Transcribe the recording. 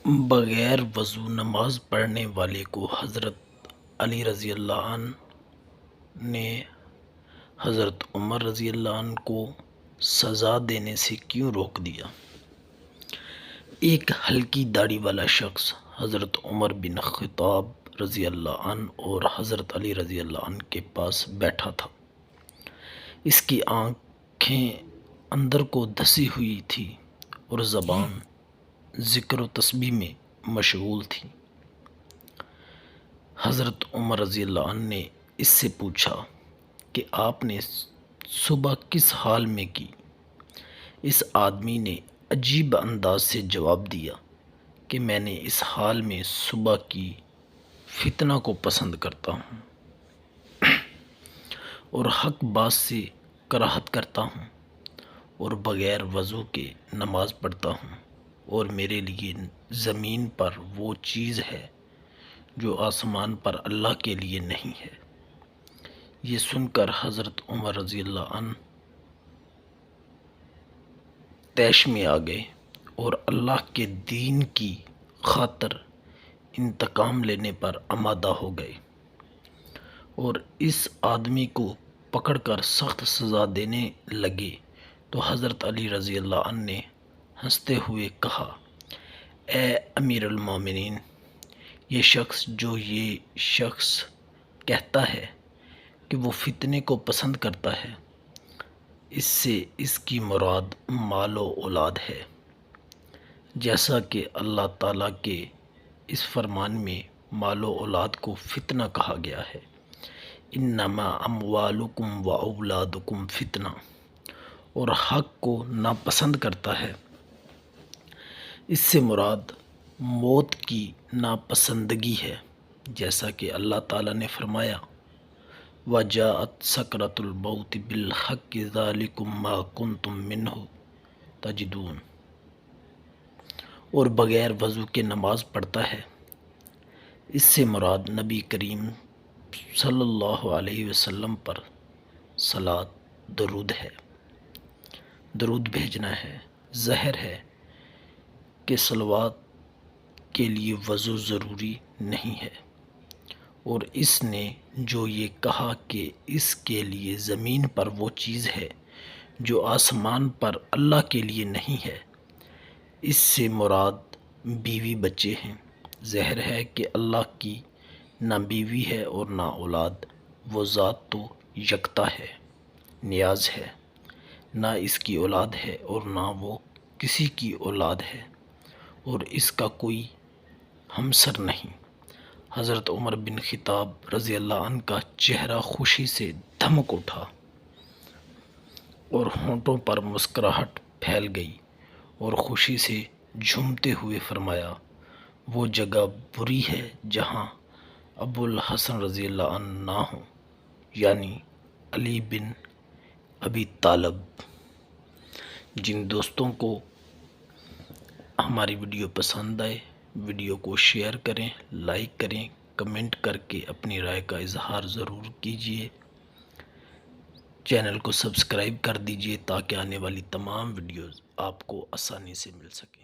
بغیر وضو نماز پڑھنے والے کو حضرت علی رضی اللہ عنہ نے حضرت عمر رضی اللہ عنہ کو سزا دینے سے کیوں روک دیا؟ ایک ہلکی داڑھی والا شخص حضرت عمر بن خطاب رضی اللہ عنہ اور حضرت علی رضی اللہ عنہ کے پاس بیٹھا تھا۔ اس کی آنکھیں اندر کو دھسی ہوئی تھی اور زبان ذکر و تسبیح میں مشغول تھی۔ حضرت عمر رضی اللہ عنہ نے اس سے پوچھا کہ آپ نے صبح کس حال میں کی؟ اس آدمی نے عجیب انداز سے جواب دیا کہ میں نے اس حال میں صبح کی فتنہ کو پسند کرتا ہوں اور حق بات سے کراہت کرتا ہوں اور بغیر وضو کے نماز پڑھتا ہوں، اور میرے لیے زمین پر وہ چیز ہے جو آسمان پر اللہ کے لیے نہیں ہے۔ یہ سن کر حضرت عمر رضی اللہ عنہ طیش میں آ گئے اور اللہ کے دین کی خاطر انتقام لینے پر آمادہ ہو گئے اور اس آدمی کو پکڑ کر سخت سزا دینے لگے تو حضرت علی رضی اللہ عنہ نے ہنستے ہوئے کہا، اے امیر المومنین، یہ شخص کہتا ہے کہ وہ فتنے کو پسند کرتا ہے، اس سے اس کی مراد مال و اولاد ہے، جیسا کہ اللہ تعالیٰ کے اس فرمان میں مال و اولاد کو فتنہ کہا گیا ہے، انما اموالکم و اولادکم فتنہ، اور حق کو ناپسند کرتا ہے، اس سے مراد موت کی ناپسندگی ہے، جیسا کہ اللہ تعالیٰ نے فرمایا، وَجَاءَتْ سَكْرَةُ الْمَوْتِ بِالْحَقِّ ذَلِكُمْ مَا كُنْتُمْ مِنْهُ تَجِدُونَ، اور بغیر وضو کے نماز پڑھتا ہے، اس سے مراد نبی کریم صلی اللہ علیہ وسلم پر صلاۃ درود ہے، درود بھیجنا ہے۔ ظاہر ہے کہ صلوات کے لیے وضو ضروری نہیں ہے، اور اس نے جو یہ کہا کہ اس کے لیے زمین پر وہ چیز ہے جو آسمان پر اللہ کے لیے نہیں ہے، اس سے مراد بیوی بچے ہیں۔ ظاہر ہے کہ اللہ کی نہ بیوی ہے اور نہ اولاد، وہ ذات تو یکتا ہے، نیاز ہے، نہ اس کی اولاد ہے اور نہ وہ کسی کی اولاد ہے، اور اس کا کوئی ہمسر نہیں۔ حضرت عمر بن خطاب رضی اللہ عنہ کا چہرہ خوشی سے دمک اٹھا اور ہونٹوں پر مسکراہٹ پھیل گئی اور خوشی سے جھومتے ہوئے فرمایا، وہ جگہ بری ہے جہاں ابو الحسن رضی اللہ عنہ نہ ہوں، یعنی علی بن ابی طالب۔ جن دوستوں کو ہماری ویڈیو پسند آئے، ویڈیو کو شیئر کریں، لائک کریں، کمنٹ کر کے اپنی رائے کا اظہار ضرور کیجیے۔ چینل کو سبسکرائب کر دیجیے تاکہ آنے والی تمام ویڈیوز آپ کو آسانی سے مل سکیں۔